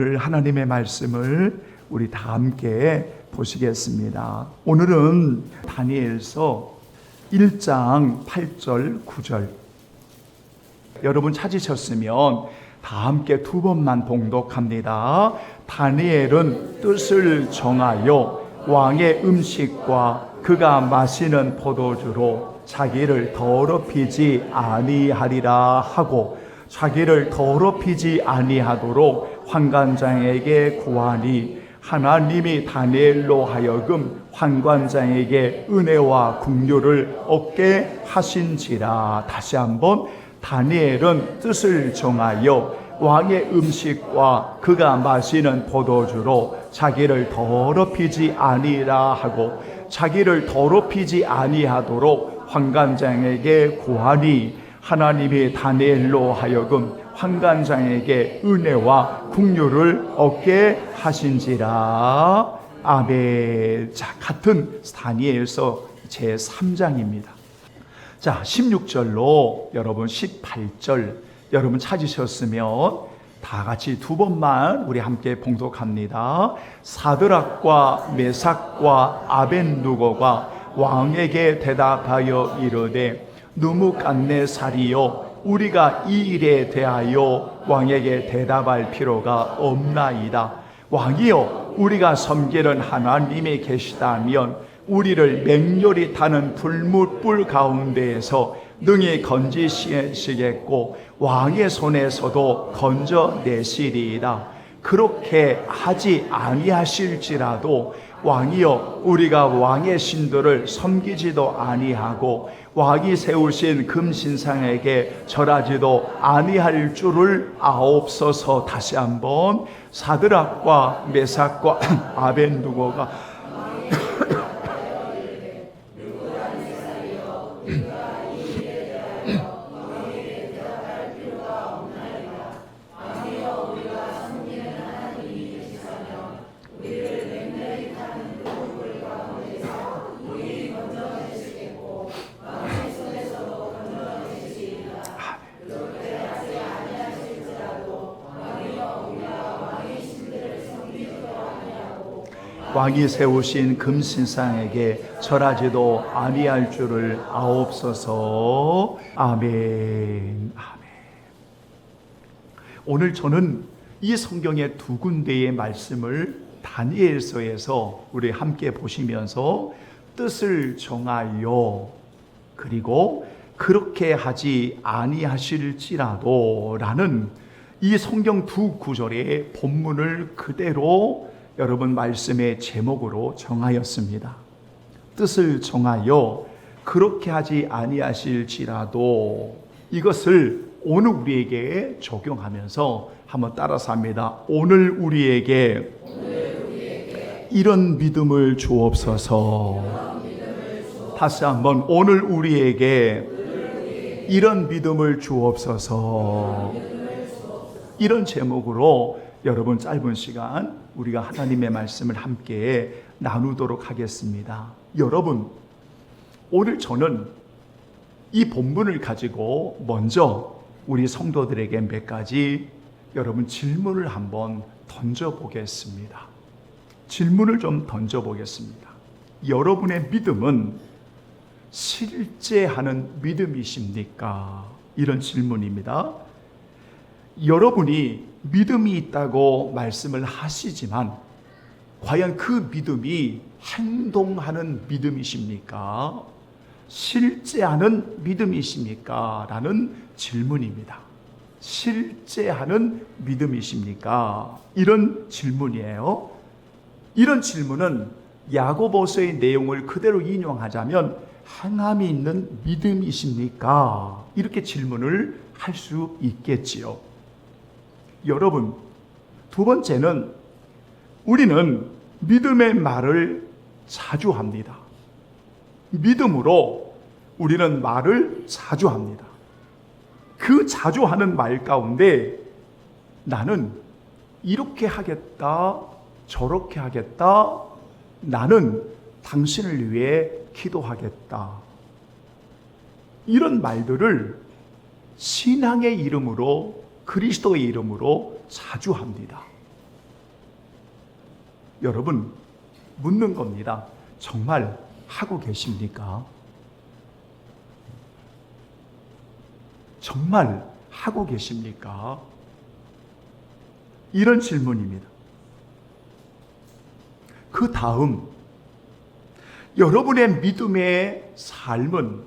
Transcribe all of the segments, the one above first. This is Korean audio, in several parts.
오늘 하나님의 말씀을 우리 다 함께 보시겠습니다. 오늘은 다니엘서 1장 8절 9절. 여러분 찾으셨으면 다 함께 두 번만 봉독합니다. 다니엘은 뜻을 정하여 왕의 음식과 그가 마시는 포도주로 자기를 더럽히지 아니하리라 하고, 자기를 더럽히지 아니하도록 환관장에게 구하니 하나님이 다니엘로 하여금 환관장에게 은혜와 긍휼을 얻게 하신지라. 다시 한번, 다니엘은 뜻을 정하여 왕의 음식과 그가 마시는 포도주로 자기를 더럽히지 아니라 하고, 자기를 더럽히지 아니하도록 환관장에게 구하니 하나님이 다니엘로 하여금 환관장에게 은혜와 긍휼을 얻게 하신지라. 아멘. 자, 같은 다니엘서 제3장입니다. 자, 16절로 여러분 18절 여러분 찾으셨으면 다 같이 두 번만 우리 함께 봉독합니다. 사드락과 메삭과 아벤누고가 왕에게 대답하여 이르되, 느부갓네살이여, 우리가 이 일에 대하여 왕에게 대답할 필요가 없나이다. 왕이여, 우리가 섬기는 하나님이 계시다면 우리를 맹렬히 타는 불못불 가운데에서 능히 건지시겠고 왕의 손에서도 건져내시리이다. 그렇게 하지 아니하실지라도 왕이여, 우리가 왕의 신들을 섬기지도 아니하고 왕이 세우신 금신상에게 절하지도 아니할 줄을 아옵소서. 다시 한번, 사드락과 메삭과 아벤누고가 왕이 세우신 금신상에게 절하지도 아니할 줄을 아옵소서. 아멘. 아멘. 오늘 저는 이 성경의 두 군데의 말씀을 다니엘서에서 우리 함께 보시면서 뜻을 정하여, 그리고 그렇게 하지 아니하실지라도 라는 이 성경 두 구절의 본문을 그대로 여러분 말씀의 제목으로 정하였습니다. 뜻을 정하여 그렇게 하지 아니하실지라도, 이것을 오늘 우리에게 적용하면서 한번 따라서 합니다. 오늘 우리에게 이런 믿음을 주옵소서. 다시 한번, 오늘 우리에게 이런 믿음을 주옵소서. 이런 제목으로 여러분 짧은 시간 우리가 하나님의 말씀을 함께 나누도록 하겠습니다. 여러분, 오늘 저는 이 본문을 가지고 먼저 우리 성도들에게 몇 가지 여러분 질문을 한번 던져보겠습니다. 질문을 좀 던져보겠습니다. 여러분의 믿음은 실제 하는 믿음이십니까? 이런 질문입니다. 여러분이 믿음이 있다고 말씀을 하시지만 과연 그 믿음이 행동하는 믿음이십니까? 실제 하는 믿음이십니까? 라는 질문입니다. 실제 하는 믿음이십니까? 이런 질문이에요. 이런 질문은 야고보서의 내용을 그대로 인용하자면 행함이 있는 믿음이십니까? 이렇게 질문을 할 수 있겠지요. 여러분, 두 번째는 우리는 믿음의 말을 자주 합니다. 믿음으로 우리는 말을 자주 합니다. 그 자주 하는 말 가운데 나는 이렇게 하겠다, 저렇게 하겠다, 나는 당신을 위해 기도하겠다, 이런 말들을 신앙의 이름으로, 그리스도의 이름으로 자주 합니다. 여러분 묻는 겁니다. 정말 하고 계십니까? 정말 하고 계십니까? 이런 질문입니다. 그 다음, 여러분의 믿음의 삶은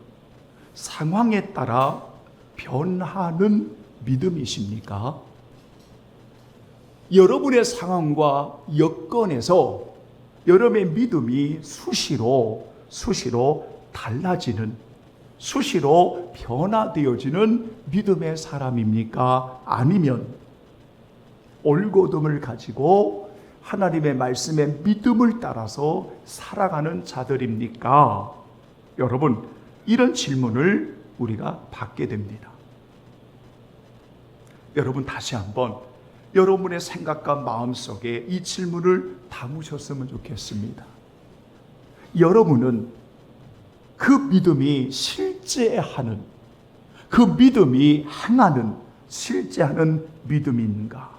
상황에 따라 변하는 믿음이십니까? 여러분의 상황과 여건에서 여러분의 믿음이 수시로 달라지는, 수시로 변화되어지는 믿음의 사람입니까? 아니면 올곧음을 가지고 하나님의 말씀에 믿음을 따라서 살아가는 자들입니까? 여러분, 이런 질문을 우리가 받게 됩니다. 여러분, 다시 한번 여러분의 생각과 마음속에 이 질문을 담으셨으면 좋겠습니다. 여러분은 그 믿음이 실제하는, 그 믿음이 행하는, 실제하는 믿음인가?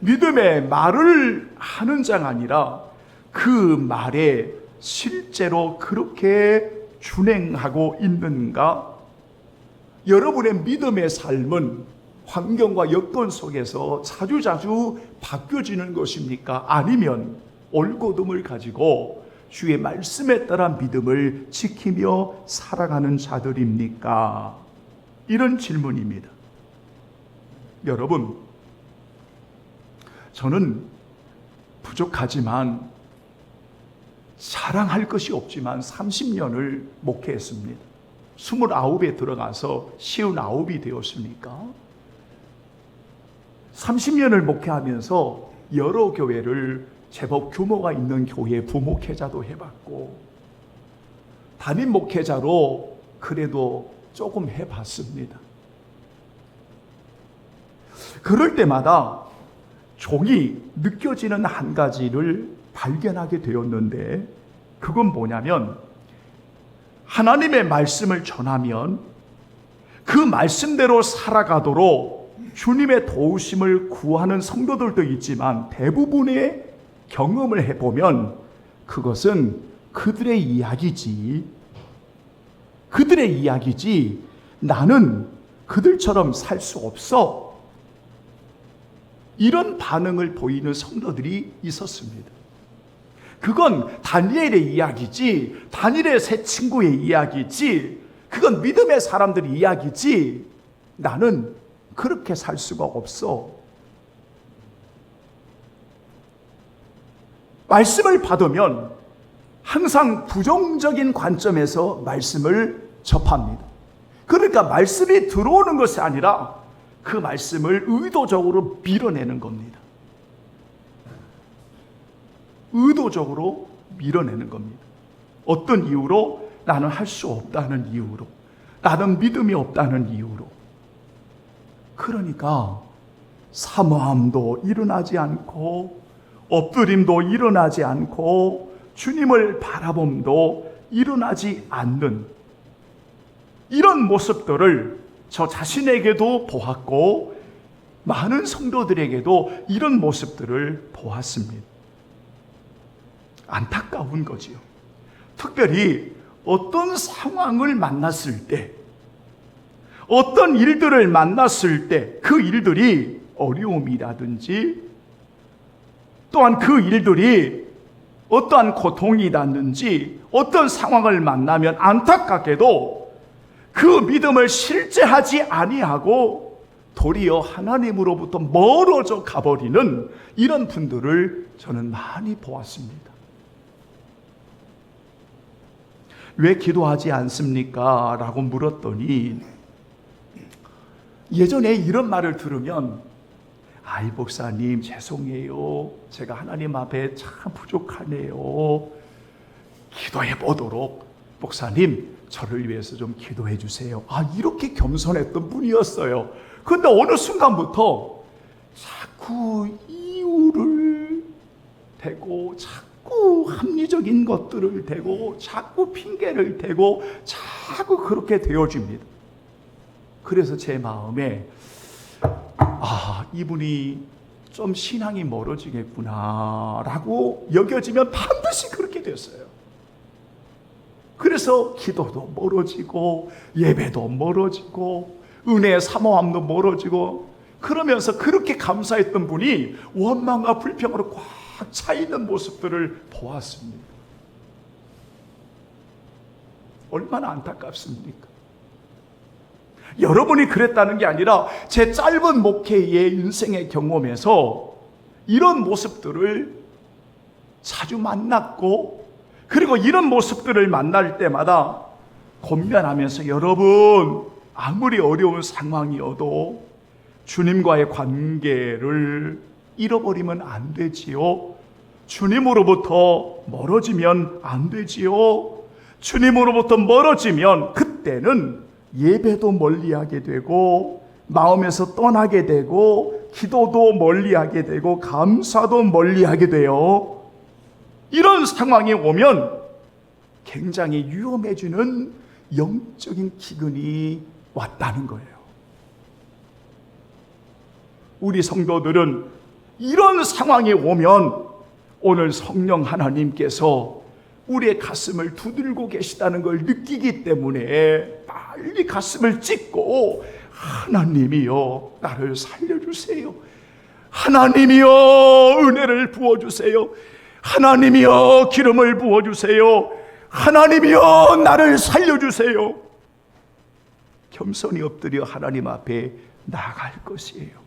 믿음의 말을 하는 자가 아니라 그 말에 실제로 그렇게 준행하고 있는가? 여러분의 믿음의 삶은 환경과 여건 속에서 자주자주 바뀌어지는 것입니까? 아니면 올곧음을 가지고 주의 말씀에 따라 믿음을 지키며 살아가는 자들입니까? 이런 질문입니다. 여러분, 저는 부족하지만 자랑할 것이 없지만 30년을 목회했습니다. 29에 들어가서 59이 되었으니까 30년을 목회하면서 여러 교회를 제법 규모가 있는 교회 부목회자도 해봤고 담임 목회자로 그래도 조금 해봤습니다. 그럴 때마다 종이 느껴지는 한 가지를 발견하게 되었는데 그건 뭐냐면 하나님의 말씀을 전하면 그 말씀대로 살아가도록 주님의 도우심을 구하는 성도들도 있지만 대부분의 경험을 해보면 그것은 그들의 이야기지. 그들의 이야기지 나는 그들처럼 살 수 없어. 이런 반응을 보이는 성도들이 있었습니다. 그건 다니엘의 이야기지, 다니엘의 세 친구의 이야기지, 그건 믿음의 사람들의 이야기지, 나는 그렇게 살 수가 없어. 말씀을 받으면 항상 부정적인 관점에서 말씀을 접합니다. 그러니까 말씀이 들어오는 것이 아니라 그 말씀을 의도적으로 밀어내는 겁니다. 의도적으로 밀어내는 겁니다. 어떤 이유로? 나는 할 수 없다는 이유로, 나는 믿음이 없다는 이유로. 그러니까 사모함도 일어나지 않고 엎드림도 일어나지 않고 주님을 바라봄도 일어나지 않는 이런 모습들을 저 자신에게도 보았고 많은 성도들에게도 이런 모습들을 보았습니다. 안타까운 거지요. 특별히 어떤 상황을 만났을 때, 어떤 일들을 만났을 때 그 일들이 어려움이라든지 또한 그 일들이 어떠한 고통이라든지 어떤 상황을 만나면 안타깝게도 그 믿음을 실제하지 아니하고 도리어 하나님으로부터 멀어져 가버리는 이런 분들을 저는 많이 보았습니다. 왜 기도하지 않습니까? 라고 물었더니 예전에 이런 말을 들으면 아이 목사님 죄송해요. 제가 하나님 앞에 참 부족하네요. 기도해 보도록 목사님 저를 위해서 좀 기도해 주세요. 이렇게 겸손했던 분이었어요. 그런데 어느 순간부터 자꾸 이유를 대고 자꾸 합리적인 것들을 대고 자꾸 핑계를 대고 자꾸 그렇게 되어집니다. 그래서 제 마음에 이분이 좀 신앙이 멀어지겠구나라고 여겨지면 반드시 그렇게 됐어요. 그래서 기도도 멀어지고 예배도 멀어지고 은혜의 사모함도 멀어지고 그러면서 그렇게 감사했던 분이 원망과 불평으로 꽉 차 있는 모습들을 보았습니다. 얼마나 안타깝습니까? 여러분이 그랬다는 게 아니라 제 짧은 목회의 인생의 경험에서 이런 모습들을 자주 만났고, 그리고 이런 모습들을 만날 때마다 권면하면서 여러분, 아무리 어려운 상황이어도 주님과의 관계를 잃어버리면 안 되지요. 주님으로부터 멀어지면 안 되지요. 주님으로부터 멀어지면 그때는 예배도 멀리하게 되고 마음에서 떠나게 되고 기도도 멀리하게 되고 감사도 멀리하게 돼요. 이런 상황이 오면 굉장히 위험해지는 영적인 기근이 왔다는 거예요. 우리 성도들은 이런 상황이 오면 오늘 성령 하나님께서 우리의 가슴을 두들고 계시다는 걸 느끼기 때문에 빨리 가슴을 찢고 하나님이여 나를 살려주세요. 하나님이여 은혜를 부어주세요. 하나님이여 기름을 부어주세요. 하나님이여 나를 살려주세요. 겸손히 엎드려 하나님 앞에 나아갈 것이에요.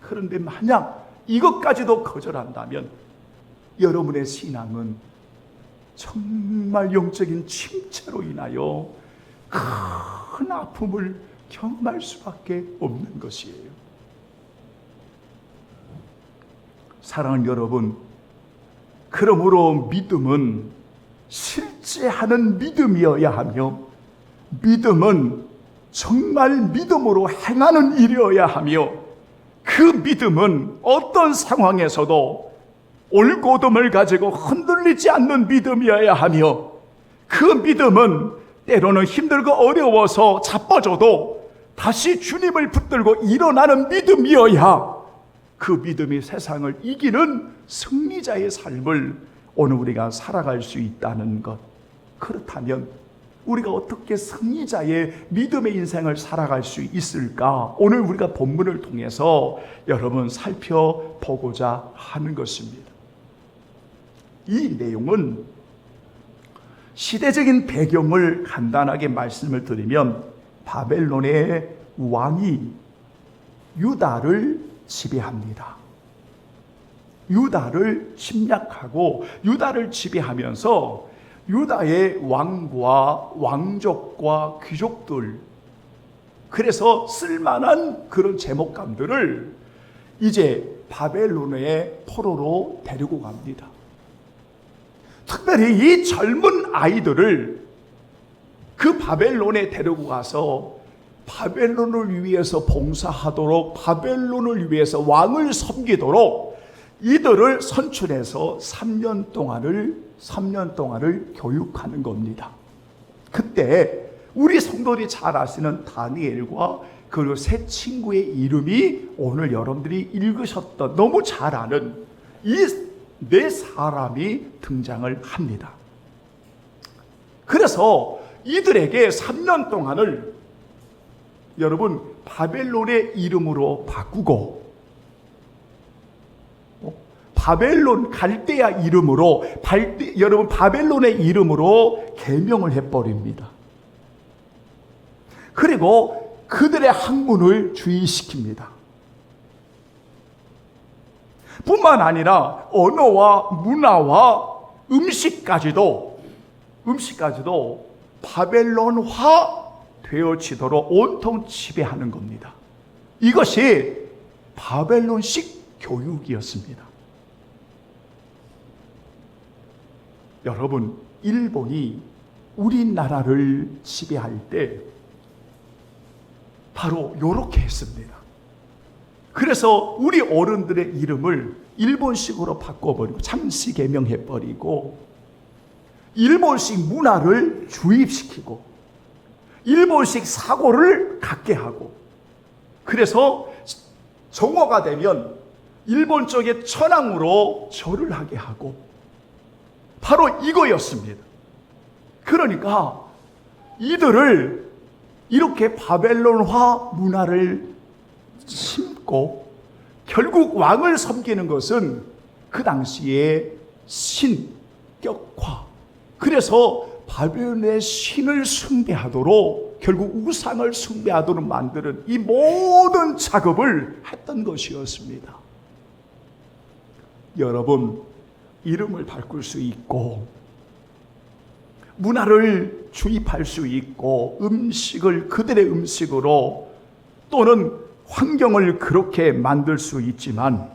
그런데 만약 이것까지도 거절한다면 여러분의 신앙은 정말 영적인 침체로 인하여 큰 아픔을 경험할 수밖에 없는 것이에요. 사랑하는 여러분, 그러므로 믿음은 실제 하는 믿음이어야 하며 믿음은 정말 믿음으로 행하는 일이어야 하며 그 믿음은 어떤 상황에서도 올곧음을 가지고 흔들리지 않는 믿음이어야 하며 그 믿음은 때로는 힘들고 어려워서 자빠져도 다시 주님을 붙들고 일어나는 믿음이어야 그 믿음이 세상을 이기는 승리자의 삶을 오늘 우리가 살아갈 수 있다는 것. 그렇다면 우리가 어떻게 승리자의 믿음의 인생을 살아갈 수 있을까? 오늘 우리가 본문을 통해서 여러분 살펴보고자 하는 것입니다. 이 내용은 시대적인 배경을 간단하게 말씀을 드리면 바벨론의 왕이 유다를 지배합니다. 유다를 침략하고 유다를 지배하면서 유다의 왕과 왕족과 귀족들, 그래서 쓸만한 그런 제목감들을 이제 바벨론의 포로로 데리고 갑니다. 특별히 이 젊은 아이들을 그 바벨론에 데리고 가서 바벨론을 위해서 봉사하도록, 바벨론을 위해서 왕을 섬기도록 이들을 선출해서 3년 동안을 교육하는 겁니다. 그때 우리 성도들이 잘 아시는 다니엘과 그리고 세 친구의 이름이 오늘 여러분들이 읽으셨던 너무 잘 아는 이 네 사람이 등장을 합니다. 그래서 이들에게 3년 동안을 여러분 바벨론의 이름으로 바꾸고 바벨론 갈대아 이름으로 여러분 바벨론의 이름으로 개명을 해버립니다. 그리고 그들의 학문을 주의시킵니다. 뿐만 아니라 언어와 문화와 음식까지도 바벨론화 되어지도록 온통 지배하는 겁니다. 이것이 바벨론식 교육이었습니다. 여러분, 일본이 우리나라를 지배할 때 바로 이렇게 했습니다. 그래서 우리 어른들의 이름을 일본식으로 바꿔버리고 잠시 개명해버리고 일본식 문화를 주입시키고 일본식 사고를 갖게 하고, 그래서 정오가 되면 일본 쪽의 천황으로 절을 하게 하고 바로 이거였습니다. 그러니까 이들을 이렇게 바벨론화 문화를 심고 결국 왕을 섬기는 것은 그 당시에 신격화, 그래서 바벨론의 신을 숭배하도록, 결국 우상을 숭배하도록 만드는 이 모든 작업을 했던 것이었습니다. 여러분, 이름을 바꿀 수 있고 문화를 주입할 수 있고 음식을 그들의 음식으로 또는 환경을 그렇게 만들 수 있지만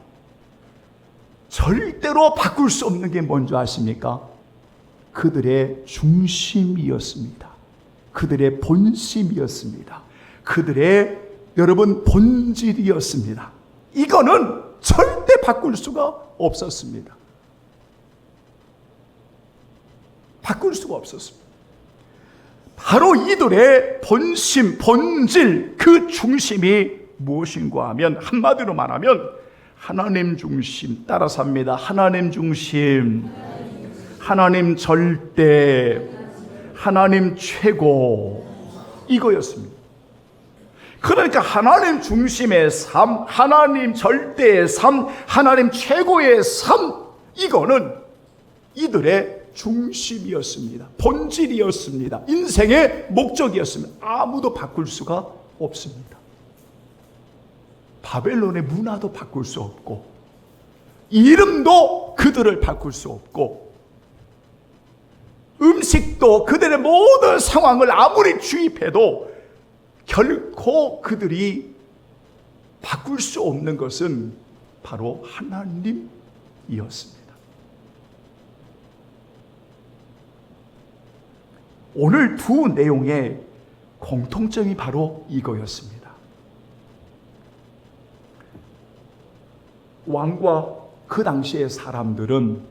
절대로 바꿀 수 없는 게 뭔지 아십니까? 그들의 중심이었습니다. 그들의 본심이었습니다. 그들의 여러분 본질이었습니다. 이거는 절대 바꿀 수가 없었습니다. 바꿀 수가 없었습니다. 바로 이들의 본심, 본질, 그 중심이 무엇인가 하면 한마디로 말하면 하나님 중심, 따라서 합니다. 하나님 중심, 하나님 절대, 하나님 최고, 이거였습니다. 그러니까 하나님 중심의 삶, 하나님 절대의 삶, 하나님 최고의 삶, 이거는 이들의 중심이었습니다. 본질이었습니다. 인생의 목적이었습니다. 아무도 바꿀 수가 없습니다. 바벨론의 문화도 바꿀 수 없고 이름도 그들을 바꿀 수 없고 음식도 그들의 모든 상황을 아무리 주입해도 결코 그들이 바꿀 수 없는 것은 바로 하나님이었습니다. 오늘 두 내용의 공통점이 바로 이거였습니다. 왕과 그 당시의 사람들은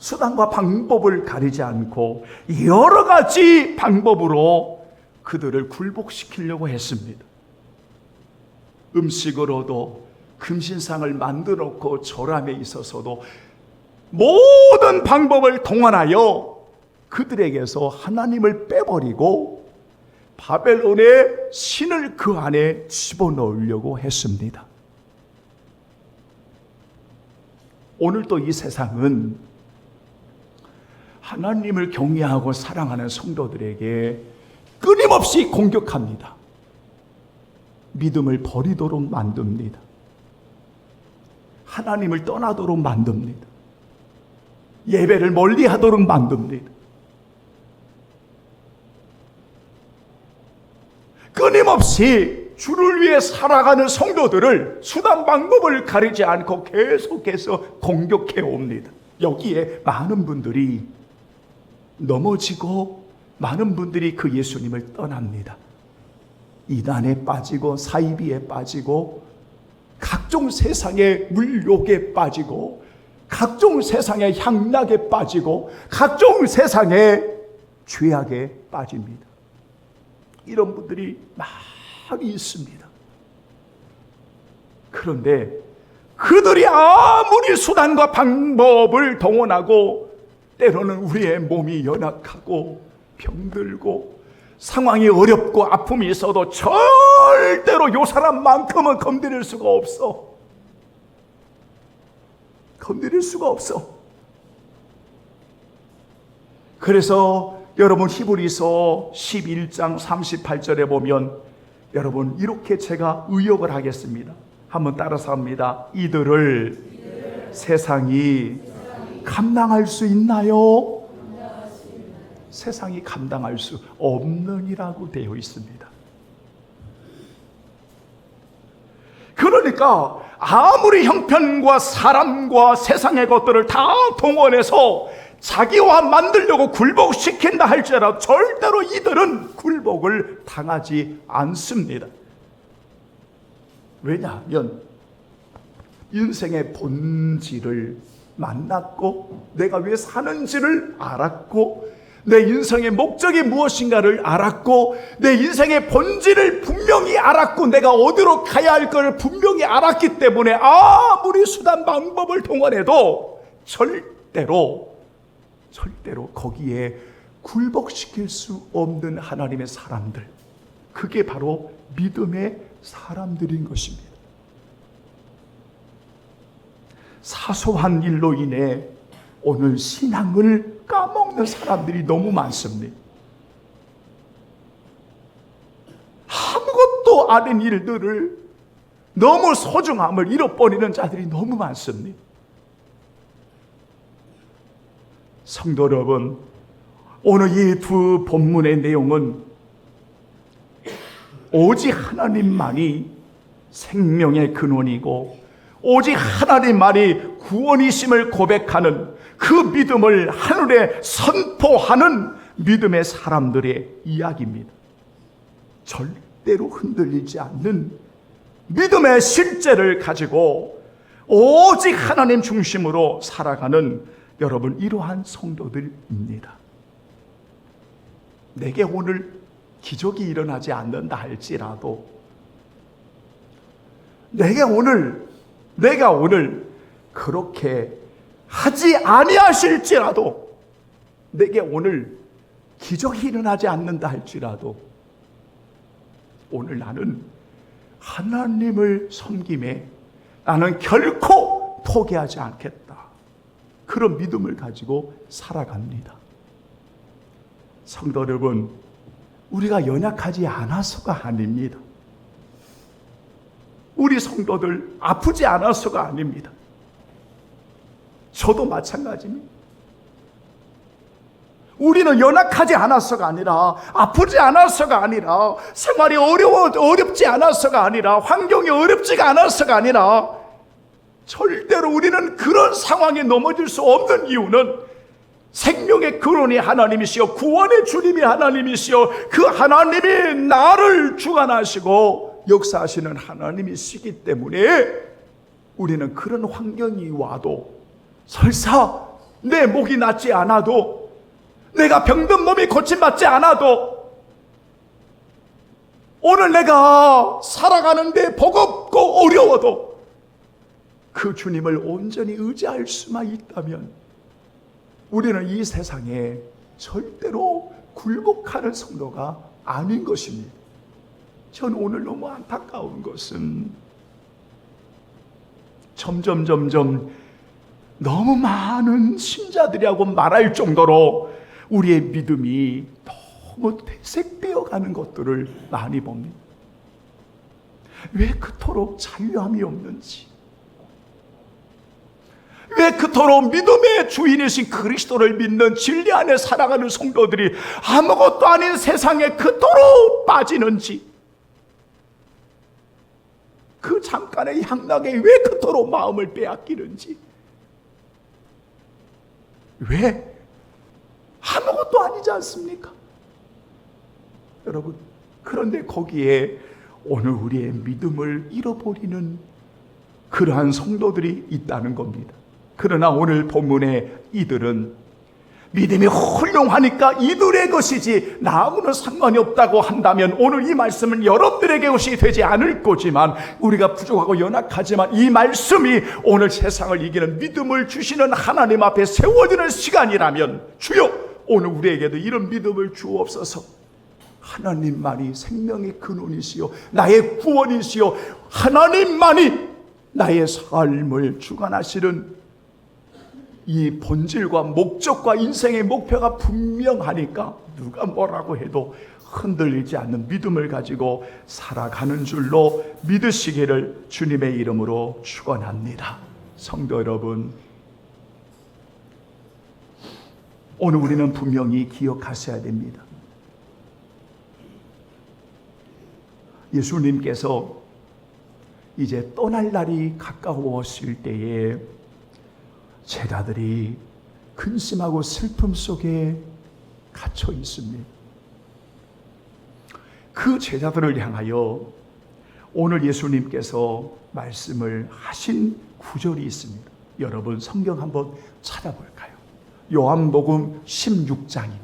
수단과 방법을 가리지 않고 여러 가지 방법으로 그들을 굴복시키려고 했습니다. 음식으로도 금신상을 만들어 놓고 절함에 있어서도 모든 방법을 동원하여 그들에게서 하나님을 빼버리고 바벨론의 신을 그 안에 집어넣으려고 했습니다. 오늘도 이 세상은 하나님을 경외하고 사랑하는 성도들에게 끊임없이 공격합니다. 믿음을 버리도록 만듭니다. 하나님을 떠나도록 만듭니다. 예배를 멀리하도록 만듭니다. 끊임없이 주를 위해 살아가는 성도들을 수단 방법을 가리지 않고 계속해서 공격해 옵니다. 여기에 많은 분들이 넘어지고 많은 분들이 그 예수님을 떠납니다. 이단에 빠지고 사이비에 빠지고 각종 세상의 물욕에 빠지고 각종 세상의 향락에 빠지고 각종 세상의 죄악에 빠집니다. 이런 분들이 많이 있습니다. 그런데 그들이 아무리 수단과 방법을 동원하고 때로는 우리의 몸이 연약하고 병들고 상황이 어렵고 아픔이 있어도 절대로 요 사람만큼은 건드릴 수가 없어. 건드릴 수가 없어. 그래서 여러분 히브리서 11장 38절에 보면 여러분 이렇게 제가 의역을 하겠습니다. 한번 따라서 합니다. 이들을 세상이 감당할 수 있나요? 세상이 감당할 수 없느니라고 되어 있습니다. 그러니까 아무리 형편과 사람과 세상의 것들을 다 동원해서 자기와 만들려고 굴복시킨다 할지라도 절대로 이들은 굴복을 당하지 않습니다. 왜냐하면 인생의 본질을 만났고 내가 왜 사는지를 알았고 내 인생의 목적이 무엇인가를 알았고 내 인생의 본질을 분명히 알았고 내가 어디로 가야 할 걸 분명히 알았기 때문에 아무리 수단 방법을 동원해도 절대로 거기에 굴복시킬 수 없는 하나님의 사람들, 그게 바로 믿음의 사람들인 것입니다. 사소한 일로 인해 오늘 신앙을 까먹는 사람들이 너무 많습니다. 아무것도 아닌 일들을 너무 소중함을 잃어버리는 자들이 너무 많습니다. 성도 여러분, 오늘 이 두 본문의 내용은 오직 하나님만이 생명의 근원이고 오직 하나님만이 구원이심을 고백하는 그 믿음을 하늘에 선포하는 믿음의 사람들의 이야기입니다. 절대로 흔들리지 않는 믿음의 실제를 가지고 오직 하나님 중심으로 살아가는 여러분, 이러한 성도들입니다. 내게 오늘 기적이 일어나지 않는다 할지라도, 내가 오늘 그렇게 하지 아니하실지라도, 내게 오늘 기적이 일어나지 않는다 할지라도 오늘 나는 하나님을 섬김에 나는 결코 포기하지 않겠다, 그런 믿음을 가지고 살아갑니다. 성도 여러분, 우리가 연약하지 않아서가 아닙니다. 우리 성도들 아프지 않아서가 아닙니다. 저도 마찬가지입니다. 우리는 연약하지 않아서가 아니라, 아프지 않아서가 아니라, 생활이 어렵지 않아서가 아니라, 환경이 어렵지가 않아서가 아니라, 절대로 우리는 그런 상황에 넘어질 수 없는 이유는 생명의 근원이 하나님이시여 구원의 주님이 하나님이시여 그 하나님이 나를 주관하시고 역사하시는 하나님이시기 때문에 우리는 그런 환경이 와도 설사 내 목이 낫지 않아도, 내가 병든 몸이 고침받지 않아도, 오늘 내가 살아가는데 버겁고 어려워도 그 주님을 온전히 의지할 수만 있다면 우리는 이 세상에 절대로 굴복하는 성도가 아닌 것입니다. 전 오늘 너무 안타까운 것은 점점 너무 많은 신자들이라고 말할 정도로 우리의 믿음이 너무 퇴색되어 가는 것들을 많이 봅니다. 왜 그토록 자유함이 없는지, 왜 그토록 믿음의 주인이신 그리스도를 믿는 진리 안에 살아가는 성도들이 아무것도 아닌 세상에 그토록 빠지는지, 그 잠깐의 향락에 왜 그토록 마음을 빼앗기는지, 왜? 아무것도 아니지 않습니까? 여러분, 그런데 거기에 오늘 우리의 믿음을 잃어버리는 그러한 성도들이 있다는 겁니다. 그러나 오늘 본문의 이들은 믿음이 훌륭하니까 이들의 것이지 나하고는 상관이 없다고 한다면 오늘 이 말씀은 여러분들에게 것이 되지 않을 거지만, 우리가 부족하고 연약하지만 이 말씀이 오늘 세상을 이기는 믿음을 주시는 하나님 앞에 세워지는 시간이라면 주여 오늘 우리에게도 이런 믿음을 주옵소서. 하나님만이 생명의 근원이시요 나의 구원이시요 하나님만이 나의 삶을 주관하시는 이 본질과 목적과 인생의 목표가 분명하니까 누가 뭐라고 해도 흔들리지 않는 믿음을 가지고 살아가는 줄로 믿으시기를 주님의 이름으로 축원합니다. 성도 여러분, 오늘 우리는 분명히 기억하셔야 됩니다. 예수님께서 이제 떠날 날이 가까웠을 때에 제자들이 근심하고 슬픔 속에 갇혀 있습니다. 그 제자들을 향하여 오늘 예수님께서 말씀을 하신 구절이 있습니다. 여러분 성경 한번 찾아볼까요? 요한복음 16장입니다.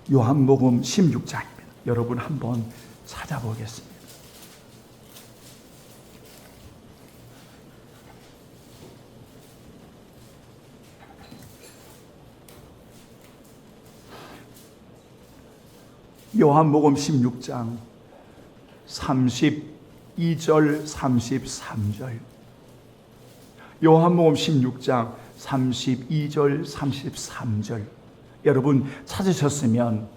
요한복음 16장입니다. 여러분 한번 찾아보겠습니다. 요한복음 16장 32절 33절. 요한복음 16장 32절 33절. 여러분 찾으셨으면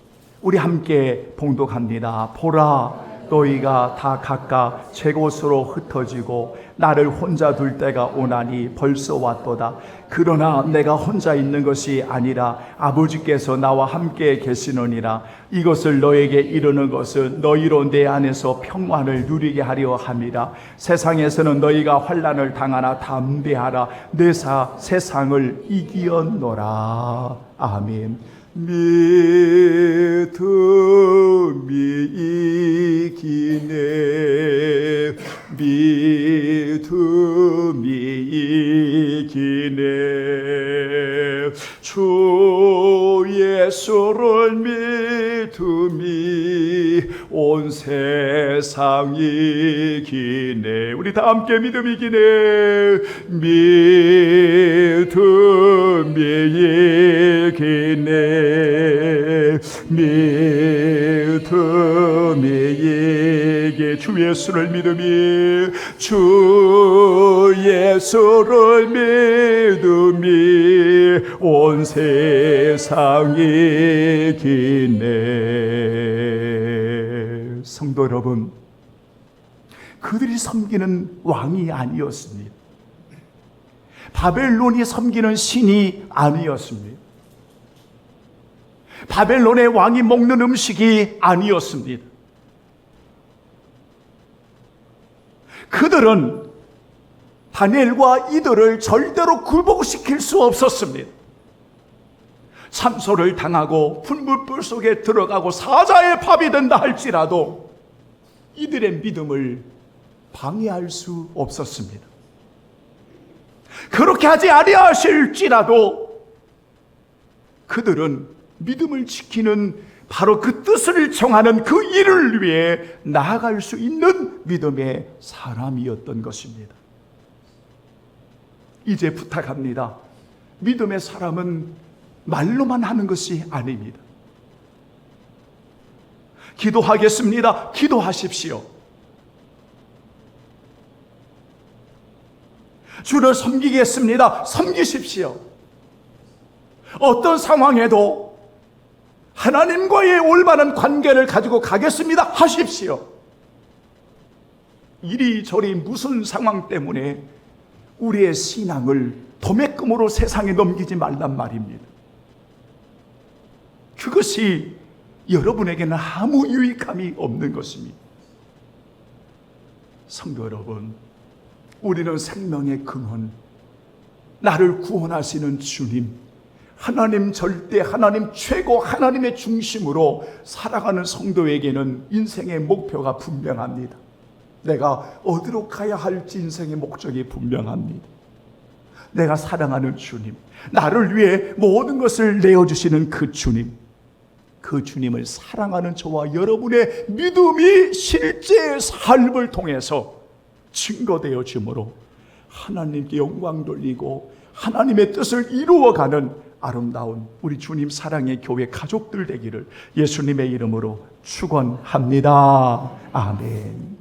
우리 함께 봉독합니다. 보라, 너희가 다 각각 제 곳으로 흩어지고 나를 혼자 둘 때가 오나니 벌써 왔도다. 그러나 내가 혼자 있는 것이 아니라 아버지께서 나와 함께 계시느니라. 이것을 너에게 이르는 것은 너희로 내 안에서 평안을 누리게 하려 함이라. 세상에서는 너희가 환난을 당하나 담대하라. 내가 세상을 이기었노라. 아멘. 믿음이 이기네. 믿음이 이기네. 주 예수를 믿음이 온 세상 이기네. 우리 다 함께 믿음 이기네. 믿음이 이기네. 믿음이 이기네. 주 예수를 믿음이, 주 예수를 믿음이 온 세상 이기네. 성도 여러분, 그들이 섬기는 왕이 아니었습니다. 바벨론이 섬기는 신이 아니었습니다. 바벨론의 왕이 먹는 음식이 아니었습니다. 그들은 다니엘과 이들을 절대로 굴복시킬 수 없었습니다. 참소를 당하고 풀무불 속에 들어가고 사자의 밥이 된다 할지라도 이들의 믿음을 방해할 수 없었습니다. 그렇게 하지 아니하실지라도 그들은 믿음을 지키는 바로 그 뜻을 정하는 그 일을 위해 나아갈 수 있는 믿음의 사람이었던 것입니다. 이제 부탁합니다. 믿음의 사람은 말로만 하는 것이 아닙니다. 기도하겠습니다. 기도하십시오. 주를 섬기겠습니다. 섬기십시오. 어떤 상황에도 하나님과의 올바른 관계를 가지고 가겠습니다. 하십시오. 이리저리 무슨 상황 때문에 우리의 신앙을 도매금으로 세상에 넘기지 말란 말입니다. 그것이 여러분에게는 아무 유익함이 없는 것입니다. 성도 여러분, 우리는 생명의 근원, 나를 구원하시는 주님, 하나님 절대, 하나님 최고, 하나님의 중심으로 살아가는 성도에게는 인생의 목표가 분명합니다. 내가 어디로 가야 할지 인생의 목적이 분명합니다. 내가 사랑하는 주님, 나를 위해 모든 것을 내어주시는 그 주님, 그 주님을 사랑하는 저와 여러분의 믿음이 실제 삶을 통해서 증거되어 주므로 하나님께 영광 돌리고 하나님의 뜻을 이루어가는 아름다운 우리 주님 사랑의 교회 가족들 되기를 예수님의 이름으로 축원합니다. 아멘.